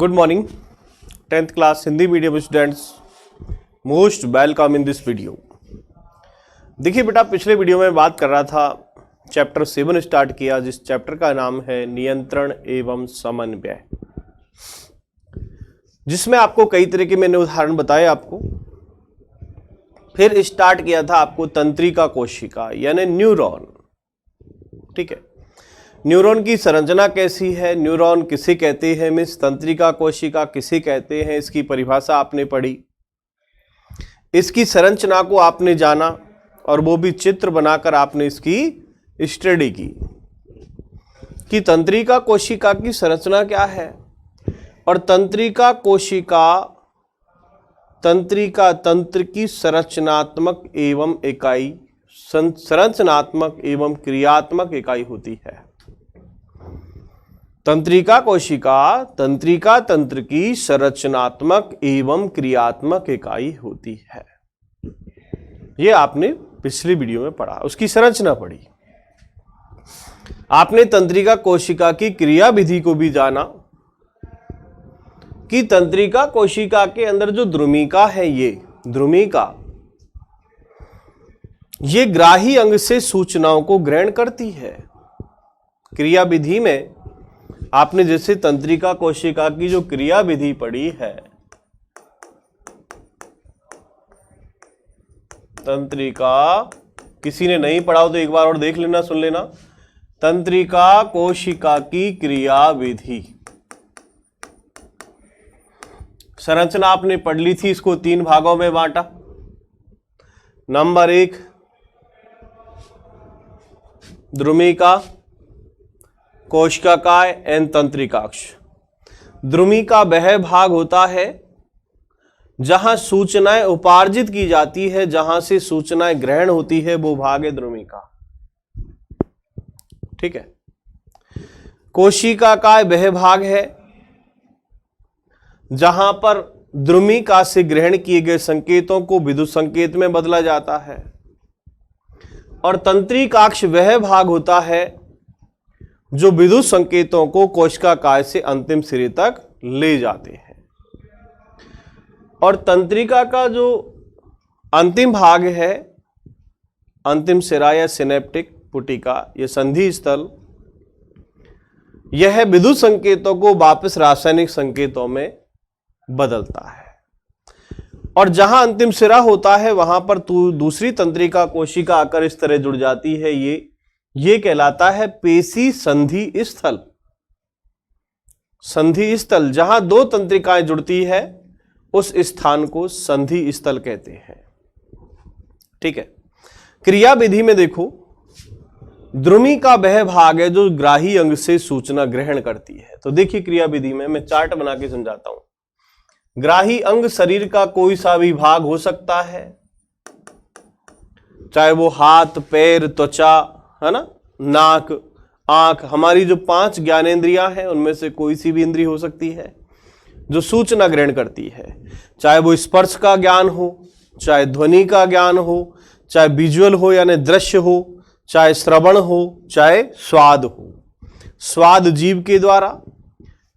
Good morning 10th class Hindi medium students, most welcome in this video. देखिए बेटा, पिछले video में बात कर रहा था, चैप्टर 7 स्टार्ट किया, जिस चैप्टर का नाम है नियंत्रण एवं समन्वय, जिसमें आपको कई तरह के मैंने उदाहरण बताए आपको। फिर स्टार्ट किया था आपको तंत्रिका कोशिका यानी न्यूरॉन। ठीक है, न्यूरॉन की संरचना कैसी है, न्यूरॉन किसे कहते हैं, मीन्स तंत्रिका कोशिका किसे कहते हैं, इसकी परिभाषा आपने पढ़ी, इसकी संरचना को आपने जाना और वो भी चित्र बनाकर आपने इसकी स्टडी की कि तंत्रिका कोशिका की संरचना क्या है। और तंत्रिका कोशिका तंत्र की संरचनात्मक एवं इकाई, संरचनात्मक एवं क्रियात्मक इकाई होती है। तंत्रिका कोशिका तंत्रिका तंत्र की संरचनात्मक एवं क्रियात्मक इकाई होती है। ये आपने पिछली वीडियो में पढ़ा, उसकी संरचना पढ़ी। आपने तंत्रिका कोशिका की क्रिया विधि को भी जाना कि तंत्रिका कोशिका के अंदर जो द्रुमिका है, ये द्रुमिका ये ग्राही अंग से सूचनाओं को ग्रहण करती है। क्रिया विधि में आपने जैसे तंत्रिका कोशिका की जो क्रिया विधि पढ़ी है, तंत्रिका, किसी ने नहीं पढ़ा हो तो एक बार और देख लेना, सुन लेना। तंत्रिका कोशिका की क्रिया विधि संरचना आपने पढ़ ली थी, इसको 3 भागों में बांटा। नंबर 1 द्रुमिका, कोशिकाएं एवं तंत्रिकाक्ष। द्रुमिका वह भाग होता है जहां सूचनाएं उपार्जित की जाती है, जहां से सूचनाएं ग्रहण होती है, वो भाग है द्रुमिका। ठीक है। कोशिका का वह भाग है जहां पर द्रुमिका से ग्रहण किए गए संकेतों को विद्युत संकेत में बदला जाता है। और तंत्रिकाक्ष वह भाग होता है जो विद्युत संकेतों को कोशिका काय से अंतिम सिरे तक ले जाते हैं। और तंत्रिका का जो अंतिम भाग है, अंतिम सिरा या सिनेप्टिक पुटिका, यह संधि स्थल, यह विद्युत संकेतों को वापस रासायनिक संकेतों में बदलता है। और जहां अंतिम सिरा होता है वहां पर दूसरी तंत्रिका कोशिका आकर इस तरह जुड़ जाती है, ये कहलाता है पेशी संधि स्थल। संधि स्थल जहां 2 तंत्रिकाएं जुड़ती है, उस स्थान को संधि स्थल कहते हैं। ठीक है। क्रिया विधि में देखो, द्रुमिका वह भाग है जो ग्राही अंग से सूचना ग्रहण करती है। तो देखिए क्रिया विधि में मैं चार्ट बना के समझाता हूं। ग्राही अंग शरीर का कोई सा भी भाग हो सकता है, चाहे वो हाथ, पैर, त्वचा, है ना, नाक, आंख, हमारी जो 5 ज्ञानेंद्रियां हैं उनमें से कोई सी भी इंद्रिय हो सकती है जो सूचना ग्रहण करती है। चाहे वो स्पर्श का ज्ञान हो, चाहे ध्वनि का ज्ञान हो, चाहे विजुअल हो यानी दृश्य हो, चाहे श्रवण हो, चाहे स्वाद हो। स्वाद जीभ के द्वारा,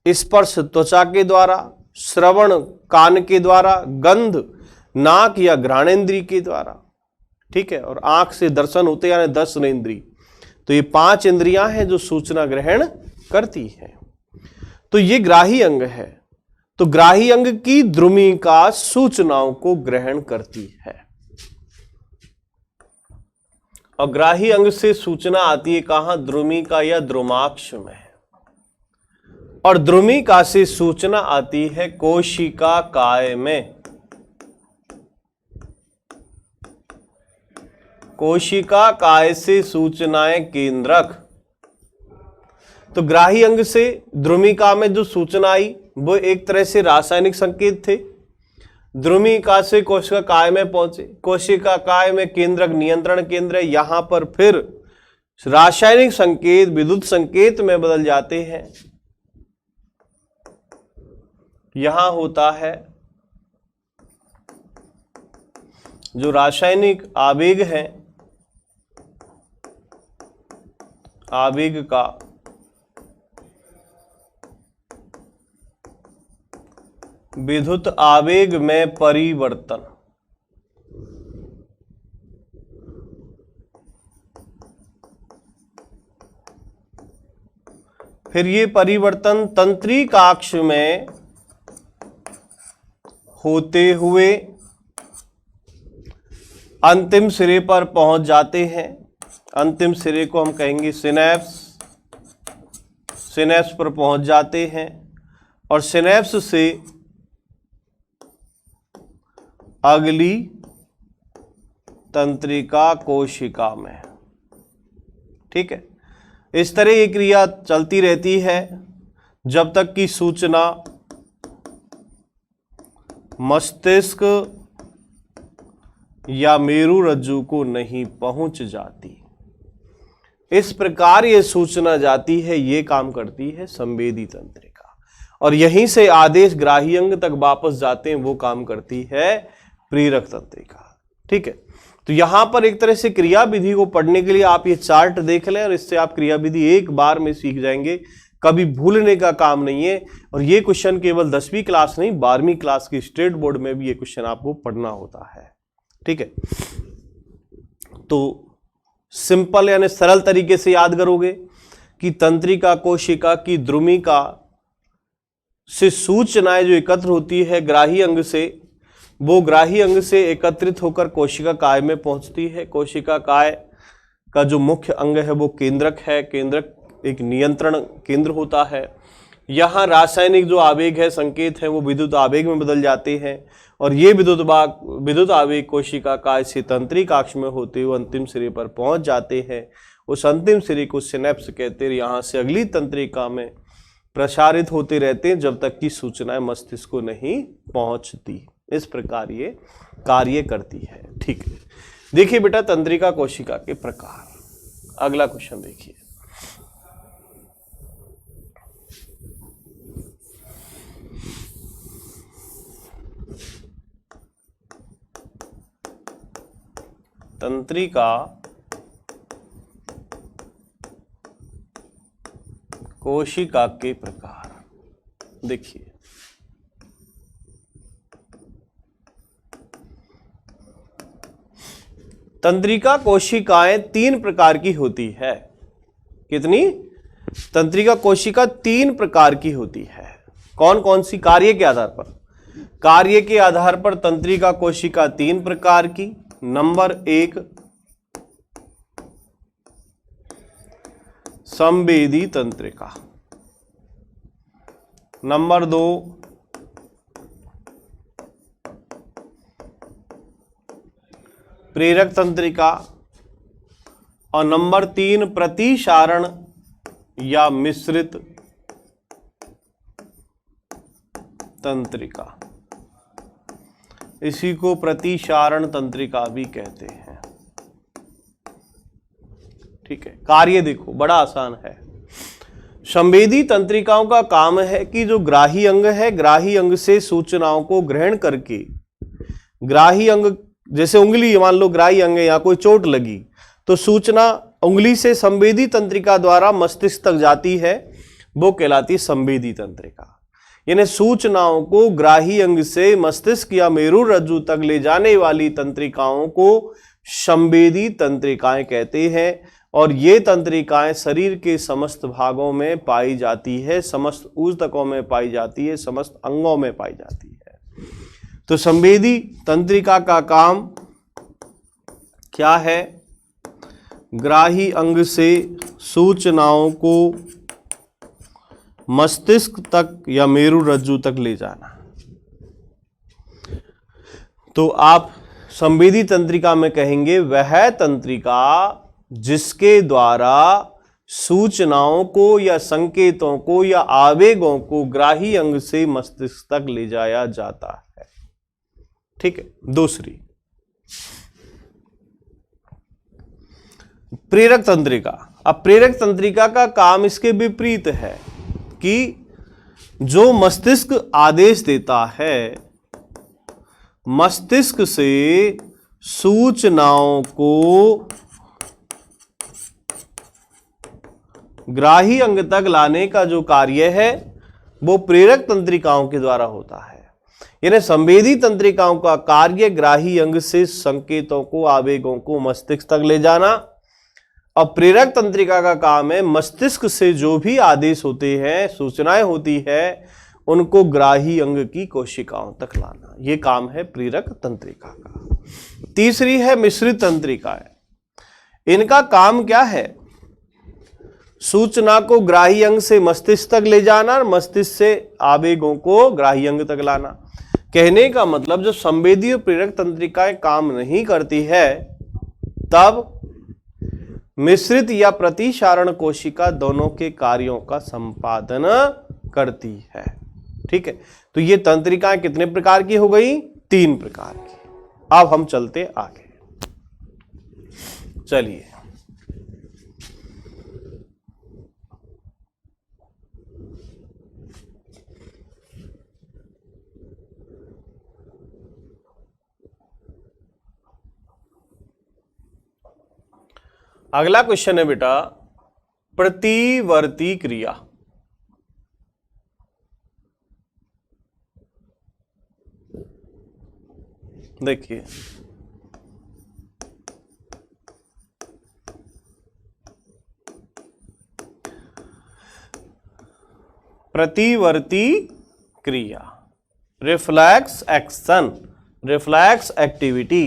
स्पर्श त्वचा के द्वारा, श्रवण कान के द्वारा, गंध नाक या घ्राणेंद्रिय के द्वारा। ठीक है। और आंख से दर्शन होते यानी दर्शन इंद्रिय। तो ये 5 इंद्रियां हैं जो सूचना ग्रहण करती हैं। तो ये ग्राही अंग है। तो ग्राही अंग की द्रुमिका सूचनाओं को ग्रहण करती है। और ग्राही अंग से सूचना आती है कहां? द्रुमिका या द्रुमाक्ष में। और द्रुमिका से सूचना आती है कोशिका काय में। कोशिका काय से सूचनाएं केंद्रक। तो ग्राही अंग से द्रुमिका में जो सूचना आई वो एक तरह से रासायनिक संकेत थे। द्रुमिका से कोशिका काय में पहुंचे, कोशिका काय में केंद्रक नियंत्रण केंद्र है, यहां पर फिर रासायनिक संकेत विद्युत संकेत में बदल जाते हैं। यहां होता है जो रासायनिक आवेग है, आवेग का विद्युत आवेग में परिवर्तन। फिर ये परिवर्तन तंत्रिकाक्ष में होते हुए अंतिम सिरे पर पहुंच जाते हैं। अंतिम सिरे को हम कहेंगे सिनेप्स। सिनेप्स पर पहुंच जाते हैं और सिनेप्स से अगली तंत्रिका कोशिका में। ठीक है, इस तरह ये क्रिया चलती रहती है जब तक कि सूचना मस्तिष्क या मेरुरज्जु को नहीं पहुंच जाती। इस प्रकार ये सूचना जाती है, ये काम करती है संवेदी तंत्रिका, और यहीं से आदेश ग्राही अंग तक वापस जाते हैं, वो काम करती है प्रेरक तंत्रिका। ठीक है, तो यहां पर एक तरह से क्रिया विधि को पढ़ने के लिए आप ये चार्ट देख लें और इससे आप क्रिया विधि एक बार में सीख जाएंगे, कभी भूलने का काम नहीं है। और ये क्वेश्चन केवल 10वीं क्लास नहीं, 12वीं क्लास की स्टेट बोर्ड में भी ये क्वेश्चन आपको पढ़ना होता है। ठीक है, तो सिंपल यानी सरल तरीके से याद करोगे कि तंत्रिका कोशिका की द्रुमिका से सूचनाएं जो एकत्र होती है ग्राही अंग से, वो ग्राही अंग से एकत्रित होकर कोशिका काय में पहुंचती है। कोशिका काय का जो मुख्य अंग है वो केंद्रक है। केंद्रक एक नियंत्रण केंद्र होता है। यहाँ रासायनिक जो आवेग है, संकेत है, वो विद्युत आवेग में बदल जाते हैं और ये विद्युत आवेग कोशिका काय से तंत्रिकाक्ष में होते हुए अंतिम सिरे पर पहुंच जाते हैं। उस अंतिम सिरे को सिनेप्स कहते हैं। यहाँ से अगली तंत्रिका में प्रसारित होते रहते हैं जब तक कि सूचनाएं मस्तिष्क को नहीं पहुंचती। इस प्रकार ये कार्य करती है। ठीक है, देखिए बेटा तंत्रिका कोशिका के प्रकार। अगला क्वेश्चन देखिए, तंत्रिका कोशिका के प्रकार। देखिए तंत्रिका कोशिकाएं 3 प्रकार की होती है। कितनी? तंत्रिका कोशिका 3 प्रकार की होती है। कौन कौन सी? कार्य के आधार पर। कार्य के आधार पर तंत्रिका कोशिका 3 प्रकार की। नंबर 1 संवेदी तंत्रिका, नंबर 2 प्रेरक तंत्रिका और नंबर 3 प्रतिसारण या मिश्रित तंत्रिका। इसी को प्रतिसारण तंत्रिका भी कहते हैं। ठीक है, कार्य देखो बड़ा आसान है। संवेदी तंत्रिकाओं का काम है कि जो ग्राही अंग है, ग्राही अंग से सूचनाओं को ग्रहण करके, ग्राही अंग जैसे उंगली, मान लो ग्राही अंग है, यहाँ कोई चोट लगी तो सूचना उंगली से संवेदी तंत्रिका द्वारा मस्तिष्क तक जाती है, वो कहलाती संवेदी तंत्रिका। यानी सूचनाओं को ग्राही अंग से मस्तिष्क या मेरुरज्जु तक ले जाने वाली तंत्रिकाओं को संवेदी तंत्रिकाएं कहते हैं। और ये तंत्रिकाएं शरीर के समस्त भागों में पाई जाती है, समस्त ऊतकों में पाई जाती है, समस्त अंगों में पाई जाती है। तो संवेदी तंत्रिका का काम क्या है? ग्राही अंग से सूचनाओं को मस्तिष्क तक या मेरुरज्जु तक ले जाना। तो आप संवेदी तंत्रिका में कहेंगे वह तंत्रिका जिसके द्वारा सूचनाओं को या संकेतों को या आवेगों को ग्राही अंग से मस्तिष्क तक ले जाया जाता है। ठीक है, दूसरी प्रेरक तंत्रिका। अब प्रेरक तंत्रिका का काम इसके विपरीत है कि जो मस्तिष्क आदेश देता है, मस्तिष्क से सूचनाओं को ग्राही अंग तक लाने का जो कार्य है वो प्रेरक तंत्रिकाओं के द्वारा होता है। यानी संवेदी तंत्रिकाओं का कार्य ग्राही अंग से संकेतों को, आवेगों को मस्तिष्क तक ले जाना, और प्रेरक तंत्रिका का काम है मस्तिष्क से जो भी आदेश होते हैं, सूचनाएं होती है, उनको ग्राही अंग की कोशिकाओं तक लाना। यह काम है प्रेरक तंत्रिका का। तीसरी है मिश्रित तंत्रिकाएं। इनका काम क्या है? सूचना को ग्राही अंग से मस्तिष्क तक ले जाना और मस्तिष्क से आवेगों को ग्राही अंग तक लाना। कहने का मतलब जब संवेदी और प्रेरक तंत्रिकाएं काम नहीं करती है तब मिश्रित या प्रतिसारण कोशिका दोनों के कार्यों का संपादन करती है। ठीक है, तो ये तंत्रिकाएं कितने प्रकार की हो गई? 3 प्रकार की। अब हम चलते आगे। चलिए, अगला क्वेश्चन है बेटा प्रतिवर्ती क्रिया। देखिए, प्रतिवर्ती क्रिया, रिफ्लेक्स एक्शन, रिफ्लेक्स एक्टिविटी।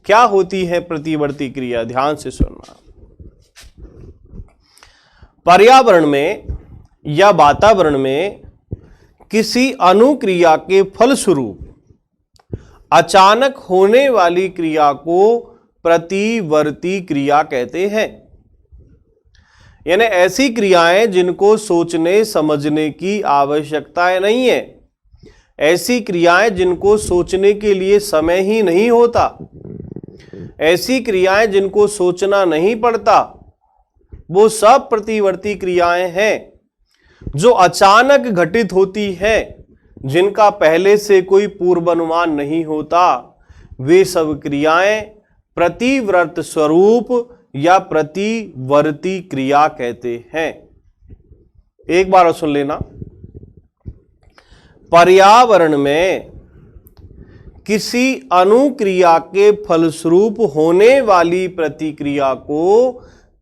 क्या होती है प्रतिवर्ती क्रिया? ध्यान से सुनना। पर्यावरण में या वातावरण में किसी अनुक्रिया के फलस्वरूप अचानक होने वाली क्रिया को प्रतिवर्ती क्रिया कहते हैं। यानी ऐसी क्रियाएं जिनको सोचने समझने की आवश्यकता नहीं है, ऐसी क्रियाएं जिनको सोचने के लिए समय ही नहीं होता, ऐसी क्रियाएं जिनको सोचना नहीं पड़ता, वो सब प्रतिवर्ती क्रियाएं हैं जो अचानक घटित होती है, जिनका पहले से कोई पूर्वानुमान नहीं होता। वे सब क्रियाएं प्रतिवर्त स्वरूप या प्रतिवर्ती क्रिया कहते हैं। एक बार और सुन लेना। पर्यावरण में किसी अनुक्रिया के फलस्वरूप होने वाली प्रतिक्रिया को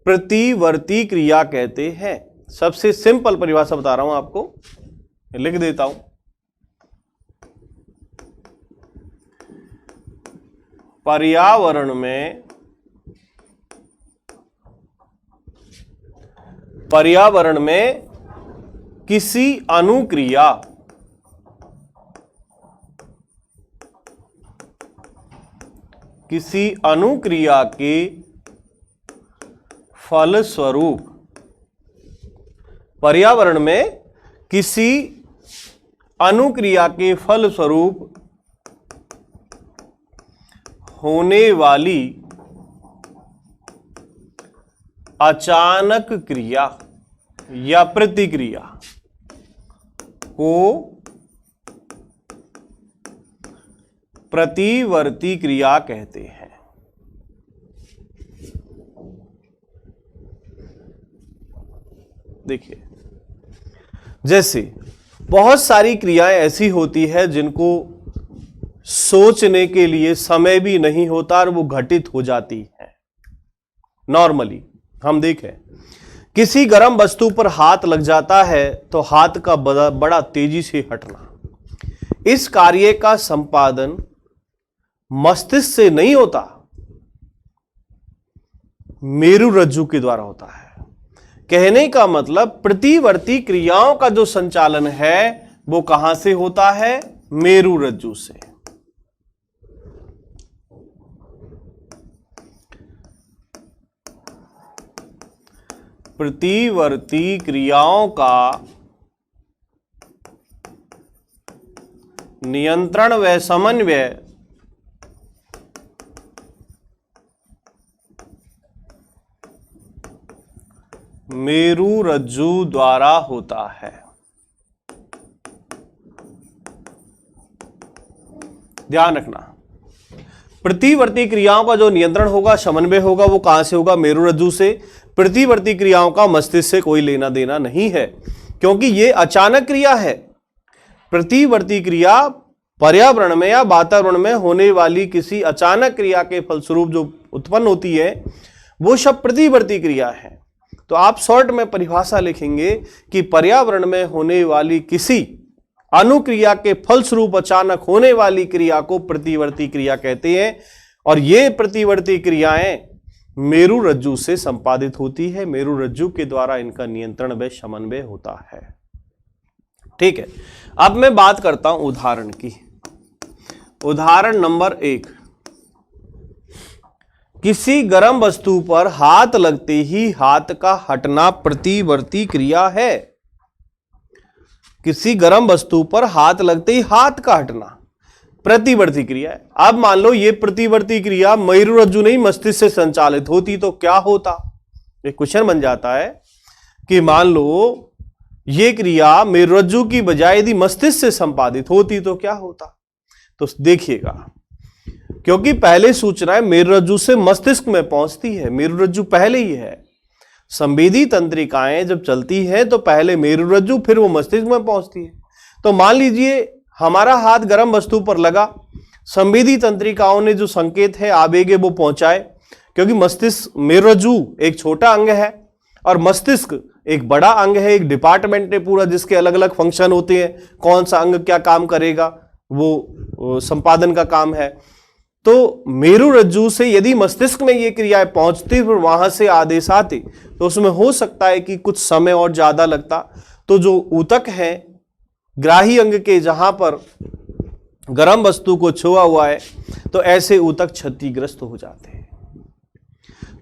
प्रतिवर्ती क्रिया कहते हैं। सबसे सिंपल परिभाषा बता रहा हूं आपको, लिख देता हूं। पर्यावरण में किसी अनुक्रिया के फलस्वरूप, पर्यावरण में किसी अनुक्रिया के फलस्वरूप होने वाली अचानक क्रिया या प्रतिक्रिया को प्रतिवर्ती क्रिया कहते हैं। देखिए, जैसे बहुत सारी क्रियाएं ऐसी होती है जिनको सोचने के लिए समय भी नहीं होता और वो घटित हो जाती है। नॉर्मली हम देखें, किसी गर्म वस्तु पर हाथ लग जाता है तो हाथ का बड़ा तेजी से हटना, इस कार्य का संपादन मस्तिष्क से नहीं होता, मेरुरज्जु के द्वारा होता है। कहने का मतलब प्रतिवर्ती क्रियाओं का जो संचालन है वो कहां से होता है? मेरुरज्जु से। प्रतिवर्ती क्रियाओं का नियंत्रण व समन्वय मेरुरज्जु द्वारा होता है। ध्यान रखना, प्रतिवर्ती क्रियाओं का जो नियंत्रण होगा, समन्वय होगा, वो कहां से होगा? मेरुरज्जु से। प्रतिवर्ती क्रियाओं का मस्तिष्क से कोई लेना देना नहीं है, क्योंकि ये अचानक क्रिया है। प्रतिवर्ती क्रिया पर्यावरण में या वातावरण में होने वाली किसी अचानक क्रिया के फलस्वरूप जो उत्पन्न होती है वो सब प्रतिवर्ती क्रिया है। तो आप शॉर्ट में परिभाषा लिखेंगे कि पर्यावरण में होने वाली किसी अनुक्रिया के फलस्वरूप अचानक होने वाली क्रिया को प्रतिवर्ती क्रिया कहते हैं। और ये प्रतिवर्ती क्रियाएं मेरु रज्जु से संपादित होती है, मेरु रज्जु के द्वारा इनका नियंत्रण व समन्वय होता है। ठीक है, अब मैं बात करता हूं उदाहरण की। उदाहरण नंबर 1, किसी गर्म वस्तु पर हाथ लगते ही हाथ का हटना प्रतिवर्ती क्रिया है। किसी गर्म वस्तु पर हाथ लगते ही हाथ का हटना प्रतिवर्ती क्रिया है। अब मान लो ये प्रतिवर्ती क्रिया मेरु रज्जु नहीं मस्तिष्क से संचालित होती तो क्या होता? एक क्वेश्चन बन जाता है कि मान लो ये क्रिया मेरु रज्जु की बजाय यदि मस्तिष्क से संपादित होती तो क्या होता? तो देखिएगा, क्योंकि पहले सूचनाएं मेरु रज्जु से मस्तिष्क में पहुंचती है, मेरु रज्जु पहले ही है। संवेदी तंत्रिकाएं जब चलती हैं तो पहले मेरु रज्जु फिर वो मस्तिष्क में पहुंचती है। तो मान लीजिए हमारा हाथ गर्म वस्तु पर लगा, संवेदी तंत्रिकाओं ने जो संकेत है आवेग वो पहुंचाए, क्योंकि मस्तिष्क मेरु रज्जु एक छोटा अंग है और मस्तिष्क एक बड़ा अंग है, एक डिपार्टमेंट है पूरा जिसके अलग अलग फंक्शन होते हैं, कौन सा अंग क्या काम करेगा वो संपादन का काम है। तो मेरु रज्जु से यदि मस्तिष्क में ये क्रियाएं पहुंचती फिर वहां से आदेश आते तो उसमें हो सकता है कि कुछ समय और ज्यादा लगता। तो जो ऊतक है ग्राही अंग के जहां पर गर्म वस्तु को छुआ हुआ है तो ऐसे ऊतक क्षतिग्रस्त हो जाते हैं।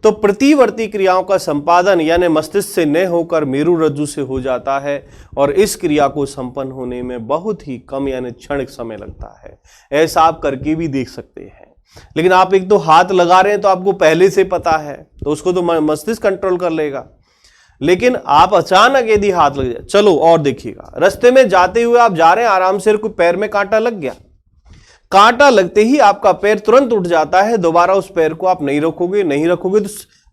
तो प्रतिवर्ती क्रियाओं का संपादन यानी मस्तिष्क से न होकर मेरु रज्जु से हो जाता है और इस क्रिया को संपन्न होने में बहुत ही कम यानी क्षणिक समय लगता है। ऐसा आप करके भी देख सकते हैं। लेकिन आप एक तो हाथ लगा रहे हैं तो आपको पहले से पता है तो उसको तो मस्तिष्क कंट्रोल कर लेगा। लेकिन आप अचानक यदि हाथ लग जाए, चलो और देखिएगा, रास्ते में जाते हुए आप जा रहे हैं, आराम से कोई पैर में कांटा लग गया, कांटा लगते ही आपका पैर तुरंत उठ जाता है, दोबारा उस पैर को आप नहीं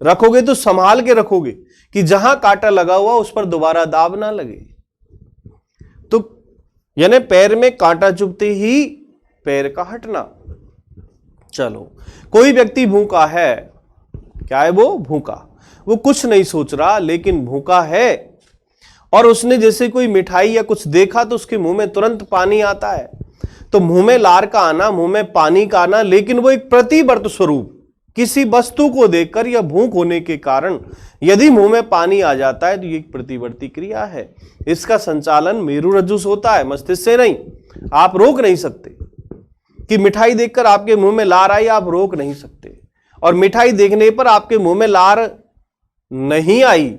रखोगे तो संभाल के रखोगे कि जहां कांटा लगा हुआ उस पर दोबारा दाब ना लगे। तो यानी पैर में कांटा चुभते ही पैर का हटना। चलो, कोई व्यक्ति भूखा है, क्या है वो? भूखा, वो कुछ नहीं सोच रहा लेकिन भूखा है और उसने जैसे कोई मिठाई या कुछ देखा तो उसके मुंह में तुरंत पानी आता है। तो मुंह में लार का आना, मुंह में पानी का आना, लेकिन वो एक प्रतिवर्त स्वरूप किसी वस्तु को देखकर या भूख होने के कारण यदि मुंह में पानी आ जाता है तो ये एक प्रतिवर्ती क्रिया है। इसका संचालन मेरु रज्जु से होता है, मस्तिष्क से नहीं। आप रोक नहीं सकते कि मिठाई देखकर आपके मुंह में लार आई, आप रोक नहीं सकते। और मिठाई देखने पर आपके मुंह में लार नहीं आई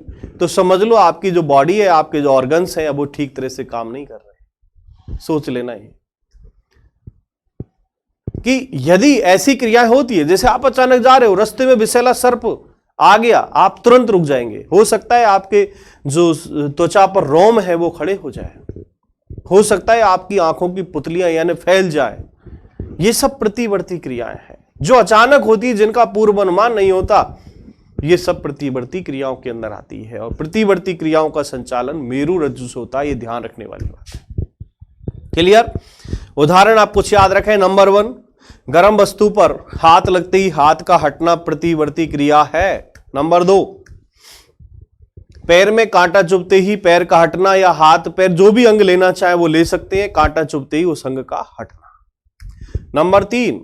तो समझ लो आपकी जो बॉडी है, आपके जो ऑर्गन्स हैं वो ठीक तरह से काम नहीं कर रहे। सोच लेना ये कि यदि ऐसी क्रिया होती है, जैसे आप अचानक जा रहे हो, रास्ते में विषैला सर्प आ गया, आप तुरंत रुक जाएंगे। हो सकता है आपके जो त्वचा पर रोम है वो खड़े हो जाए, हो सकता है आपकी आंखों की पुतलियां यानी फैल जाए। ये सब प्रतिवर्ती क्रियाएं हैं जो अचानक होती है, जिनका पूर्व अनुमान नहीं होता। ये सब प्रतिवर्ती क्रियाओं के अंदर आती है और प्रतिवर्ती क्रियाओं का संचालन मेरु रज्जु से होता है। ये ध्यान रखने वाली बात है। क्लियर? उदाहरण आप कुछ याद रखें। नंबर 1, गर्म वस्तु पर हाथ लगते ही हाथ का हटना प्रतिवर्ती क्रिया है। नंबर 2, पैर में कांटा चुभते ही पैर का हटना, या हाथ पैर जो भी अंग लेना चाहे वो ले सकते हैं, कांटा चुभते ही उस अंग का हटना। नंबर 3,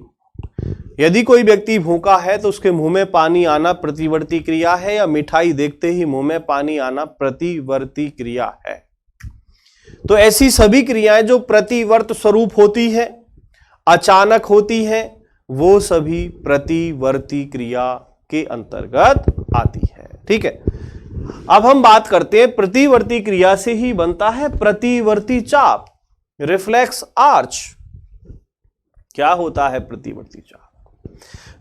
यदि कोई व्यक्ति भूखा है तो उसके मुंह में पानी आना प्रतिवर्ती क्रिया है, या मिठाई देखते ही मुंह में पानी आना प्रतिवर्ती क्रिया है। तो ऐसी सभी क्रियाएं जो प्रतिवर्त स्वरूप होती है, अचानक होती है, वो सभी प्रतिवर्ती क्रिया के अंतर्गत आती है। ठीक है, अब हम बात करते हैं प्रतिवर्ती क्रिया से ही बनता है प्रतिवर्ती चाप, रिफ्लेक्स आर्च। क्या होता है प्रतिवर्ती चाप?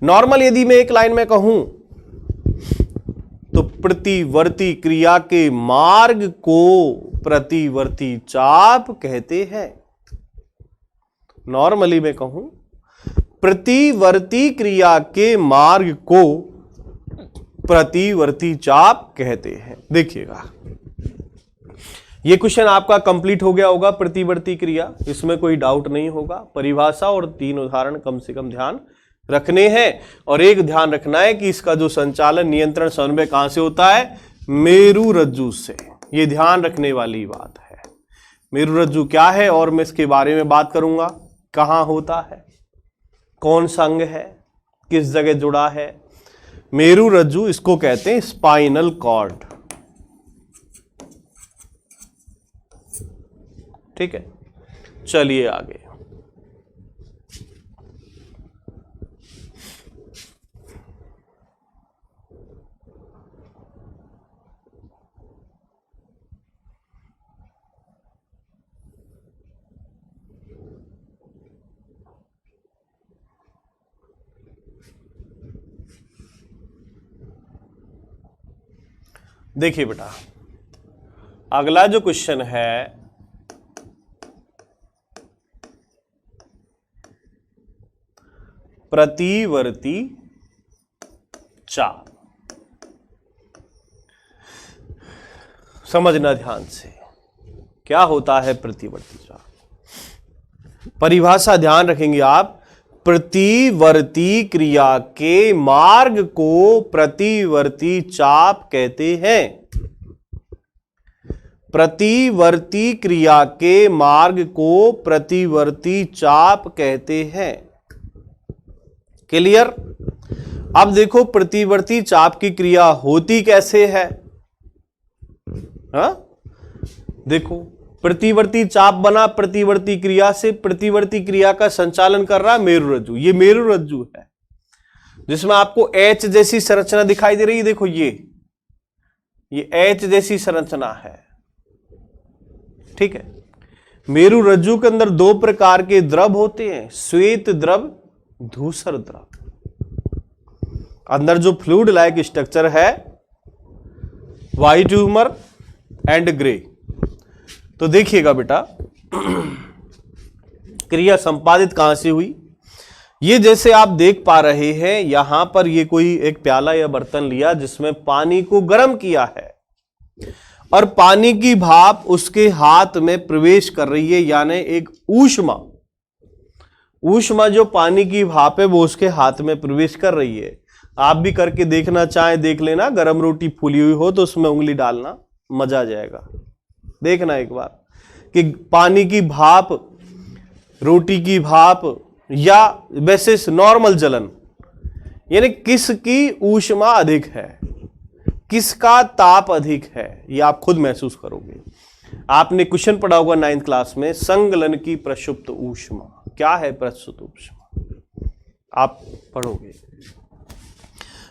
नॉर्मल यदि मैं एक लाइन में कहूं तो प्रतिवर्ती क्रिया के मार्ग को प्रतिवर्ती चाप कहते हैं। नॉर्मली मैं कहूं प्रतिवर्ती क्रिया के मार्ग को प्रतिवर्ती चाप कहते हैं। देखिएगा, ये क्वेश्चन आपका कंप्लीट हो गया होगा, प्रतिवर्ती क्रिया, इसमें कोई डाउट नहीं होगा। परिभाषा और 3 उदाहरण कम से कम ध्यान रखने हैं, और एक ध्यान रखना है कि इसका जो संचालन, नियंत्रण, समन्वय कहां से होता है? मेरु रज्जु से। ये ध्यान रखने वाली बात है। मेरु रज्जु क्या है, और मैं इसके बारे में बात करूंगा। कहां होता है, कौन सा अंग है, किस जगह जुड़ा है। मेरु रज्जु, इसको कहते हैं स्पाइनल कॉर्ड। ठीक है, चलिए आगे। देखिए बेटा, अगला जो क्वेश्चन है, प्रतिवर्ती चाप। समझना ध्यान से, क्या होता है प्रतिवर्ती चाप। परिभाषा ध्यान रखेंगे आप। प्रतिवर्ती क्रिया के मार्ग को प्रतिवर्ती चाप कहते हैं। प्रतिवर्ती क्रिया के मार्ग को प्रतिवर्ती चाप कहते हैं। क्लियर? अब देखो प्रतिवर्ती चाप की क्रिया होती कैसे है। हा? देखो, प्रतिवर्ती चाप बना प्रतिवर्ती क्रिया से। प्रतिवर्ती क्रिया का संचालन कर रहा है मेरु रज्जु। ये मेरु रज्जु है जिसमें आपको एच जैसी संरचना दिखाई दे रही है। देखो ये एच जैसी संरचना है। ठीक है, मेरु रज्जु के अंदर 2 प्रकार के द्रव होते हैं, श्वेत द्रव, धूसर द्रव। अंदर जो फ्लूइड लाइक स्ट्रक्चर है, व्हाइट ह्यूमर एंड ग्रे। तो देखिएगा बेटा, क्रिया संपादित कहां से हुई। ये जैसे आप देख पा रहे हैं, यहां पर ये कोई एक प्याला या बर्तन लिया जिसमें पानी को गर्म किया है, और पानी की भाप उसके हाथ में प्रवेश कर रही है, यानी एक ऊष्मा जो पानी की भाप है वो उसके हाथ में प्रवेश कर रही है। आप भी करके देखना चाहें देख लेना। गरम रोटी फूली हुई हो तो उसमें उंगली डालना, मजा आ जाएगा। देखना एक बार कि पानी की भाप, रोटी की भाप, या वैसे नॉर्मल जलन, यानी किसकी ऊष्मा अधिक है, किसका ताप अधिक है, ये आप खुद महसूस करोगे। आपने क्वेश्चन पढ़ा होगा 9th क्लास में, संगलन की प्रसुप्त ऊष्मा। क्या है प्रसुप्त ऊष्मा, आप पढ़ोगे।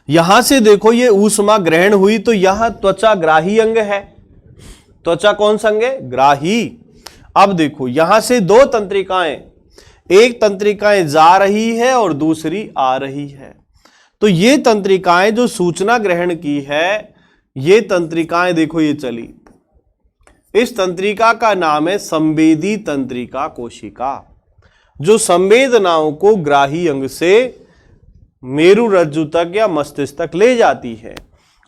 यहां से देखो ये ऊष्मा ग्रहण हुई तो यहां त्वचा ग्राही अंग है। त्वचा कौन सा अंग है? ग्राही। अब देखो यहां से 2 तंत्रिकाएं, एक तंत्रिकाएं जा रही है और दूसरी आ रही है। तो ये तंत्रिकाएं जो सूचना ग्रहण की है, ये तंत्रिकाएं देखो ये चली। इस तंत्रिका का नाम है संवेदी तंत्रिका कोशिका, जो संवेदनाओं को ग्राही अंग से मेरु रज्जु तक या मस्तिष्क तक ले जाती है।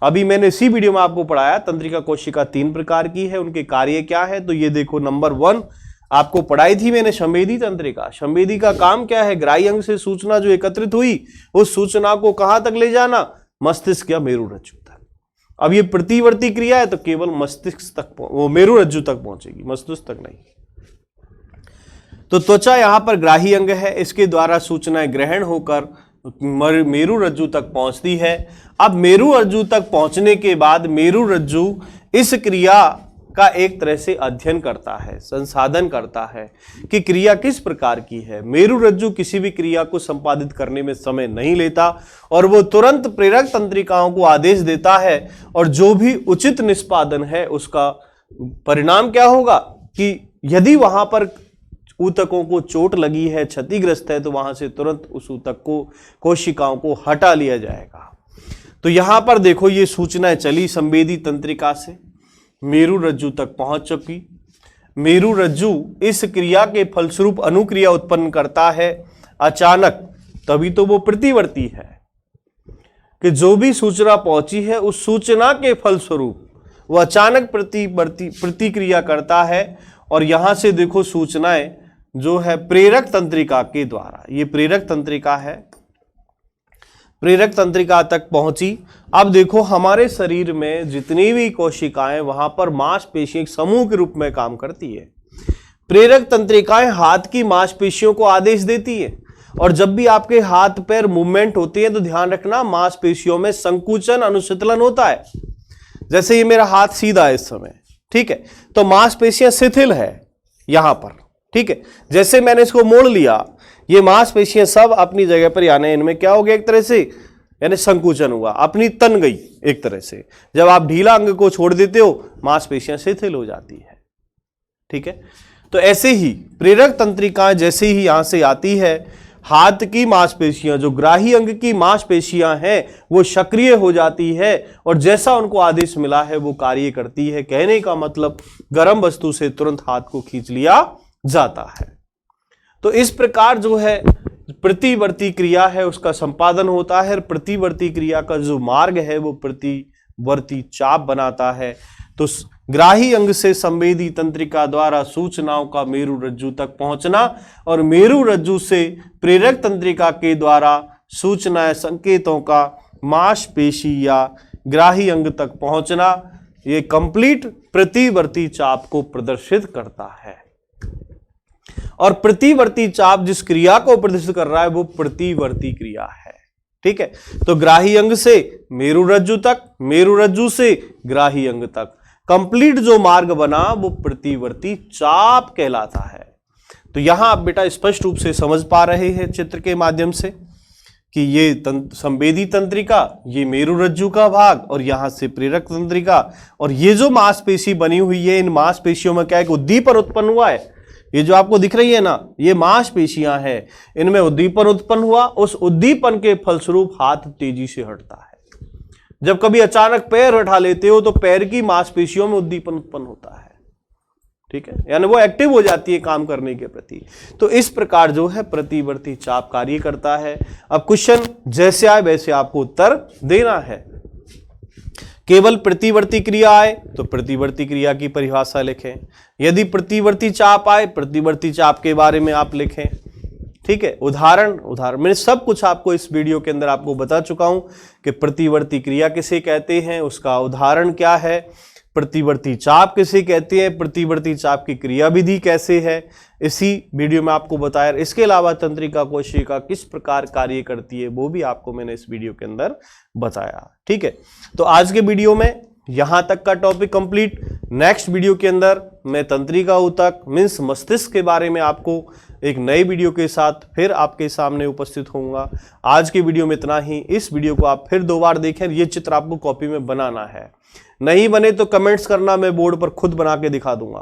अभी मैंने इसी वीडियो में आपको पढ़ाया तंत्रिका कोशिका 3 प्रकार की है, उनके कार्य क्या है। तो ये देखो, नंबर 1 आपको पढ़ाई थी मैंने, संवेदी तंत्रिका। संवेदी का काम क्या है? ग्राही अंग से सूचना जो एकत्रित हुई, उस सूचना को कहां तक ले जाना? मस्तिष्क या मेरु रज्जु तक। अब ये प्रतिवर्ती क्रिया है तो केवल मस्तिष्क तक, वो मेरु रज्जु तक पहुंचेगी, मस्तिष्क तक नहीं। तो त्वचा यहां पर ग्राही अंग है, इसके द्वारा सूचनाएं ग्रहण होकर मेरु रज्जु तक पहुंचती है। अब मेरु रज्जु तक पहुंचने के बाद मेरु रज्जु इस क्रिया का एक तरह से अध्ययन करता है, संसाधन करता है कि क्रिया किस प्रकार की है। मेरु रज्जु किसी भी क्रिया को संपादित करने में समय नहीं लेता और वो तुरंत प्रेरक तंत्रिकाओं को आदेश देता है, और जो भी उचित निष्पादन है उसका परिणाम क्या होगा कि यदि वहां पर ऊतकों को चोट लगी है, क्षतिग्रस्त है, तो वहां से तुरंत उस ऊतक को, कोशिकाओं को हटा लिया जाएगा। तो यहां पर देखो ये सूचनाएं चली संवेदी तंत्रिका से, मेरु रज्जु तक पहुंच चुकी। मेरु रज्जु इस क्रिया के फलस्वरूप अनुक्रिया उत्पन्न करता है अचानक, तभी तो वो प्रतिवर्ती है कि जो भी सूचना पहुंची है उस सूचना के फलस्वरूप वो अचानक प्रतिक्रिया करता है और यहां से देखो सूचनाएं जो है प्रेरक तंत्रिका के द्वारा, ये प्रेरक तंत्रिका है, प्रेरक तंत्रिका तक पहुंची। अब देखो हमारे शरीर में जितनी भी कोशिकाएं वहां पर मांसपेशी एक समूह के रूप में काम करती है। प्रेरक तंत्रिकाएं हाथ की मांसपेशियों को आदेश देती है और जब भी आपके हाथ पैर मूवमेंट होती है तो ध्यान रखना मांसपेशियों में संकुचन अनुशीतलन होता है। जैसे ये मेरा हाथ सीधा है इस समय, ठीक है, तो मांसपेशियां शिथिल है यहां पर, ठीक है। जैसे मैंने इसको मोड़ लिया, ये मांसपेशियां सब अपनी जगह पर, यानी इनमें क्या हो गया एक तरह से, यानी संकुचन हुआ, अपनी तन गई एक तरह से। जब आप ढीला अंग को छोड़ देते हो मांसपेशियां शिथिल हो जाती है, ठीक है। तो ऐसे ही प्रेरक तंत्रिकाएं जैसे ही यहां से आती है, हाथ की मांसपेशियां जो ग्राही अंग की मांसपेशियां हैं वो सक्रिय हो जाती है और जैसा उनको आदेश मिला है वो कार्य करती है। कहने का मतलब गर्म वस्तु से तुरंत हाथ को खींच लिया जाता है। तो इस प्रकार जो है प्रतिवर्ती क्रिया है उसका संपादन होता है। प्रतिवर्ती क्रिया का जो मार्ग है वो प्रतिवर्ती चाप बनाता है। तो ग्राही अंग से संवेदी तंत्रिका द्वारा सूचनाओं का मेरु रज्जु तक पहुंचना और मेरु रज्जु से प्रेरक तंत्रिका के द्वारा सूचनाएं संकेतों का मांसपेशी या ग्राही अंग तक पहुंचना, ये कंप्लीट प्रतिवर्ती चाप को प्रदर्शित करता है। और प्रतिवर्ती चाप जिस क्रिया को प्रदर्शित कर रहा है वो प्रतिवर्ती क्रिया है, ठीक है। तो ग्राही अंग से मेरु रज्जु तक, मेरु रज्जु से ग्राही अंग तक कंप्लीट जो मार्ग बना वो प्रतिवर्ती चाप कहलाता है। तो यहां आप बेटा स्पष्ट रूप से समझ पा रहे हैं चित्र के माध्यम से कि ये संवेदी तंत्रिका, ये मेरु रज्जु का भाग और यहां से प्रेरक तंत्रिका, और ये जो मांसपेशी बनी हुई है इन मांसपेशियों में क्या एक उद्दीपन उत्पन्न हुआ है। ये जो आपको दिख रही है ना, ये मांसपेशियां हैं, इनमें उद्दीपन उत्पन्न हुआ। उस उद्दीपन के फलस्वरूप हाथ तेजी से हटता है। जब कभी अचानक पैर उठा लेते हो तो पैर की मांसपेशियों में उद्दीपन उत्पन्न होता है, ठीक है, यानी वो एक्टिव हो जाती है काम करने के प्रति। तो इस प्रकार जो है प्रतिवर्ती चाप कार्य करता है। अब क्वेश्चन जैसे आए वैसे आपको उत्तर देना है। केवल प्रतिवर्ती क्रिया आए तो प्रतिवर्ती क्रिया की परिभाषा लिखें। यदि प्रतिवर्ती चाप आए, प्रतिवर्ती चाप के बारे में आप लिखें, ठीक है। उदाहरण मैंने सब कुछ आपको इस वीडियो के अंदर आपको बता चुका हूं कि प्रतिवर्ती क्रिया किसे कहते हैं, उसका उदाहरण क्या है, प्रतिवर्ती चाप किसे कहते हैं, प्रतिवर्ती चाप की क्रिया विधि कैसे है, इसी वीडियो में आपको बताया। इसके अलावा तंत्रिका कोशिका किस प्रकार कार्य करती है वो भी आपको मैंने इस वीडियो के अंदर बताया, ठीक है। तो आज के वीडियो में यहां तक का टॉपिक कंप्लीट। नेक्स्ट वीडियो के अंदर मैं तंत्रिका ऊतक मीन्स मस्तिष्क के बारे में आपको एक नए वीडियो के साथ फिर आपके सामने उपस्थित होऊंगा। आज के वीडियो में इतना ही। इस वीडियो को आप फिर 2 बार देखें। ये चित्र आपको कॉपी में बनाना है, नहीं बने तो कमेंट्स करना, मैं बोर्ड पर खुद बना के दिखा दूंगा,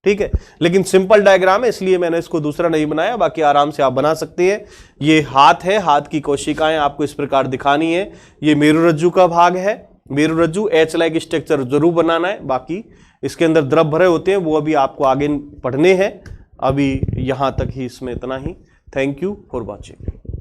ठीक है। लेकिन सिंपल डायग्राम है इसलिए मैंने इसको दूसरा नहीं बनाया, बाकी आराम से आप बना सकते हैं। ये हाथ है, हाथ की कोशिकाएं आपको इस प्रकार दिखानी है। ये मेरु रज्जु का भाग है, मेरु रज्जु एच लाइक स्ट्रक्चर जरूर बनाना है। बाकी इसके अंदर द्रव भरे होते हैं वो अभी आपको आगे पढ़ने हैं। अभी यहां तक ही, इसमें इतना ही। Thank you for watching.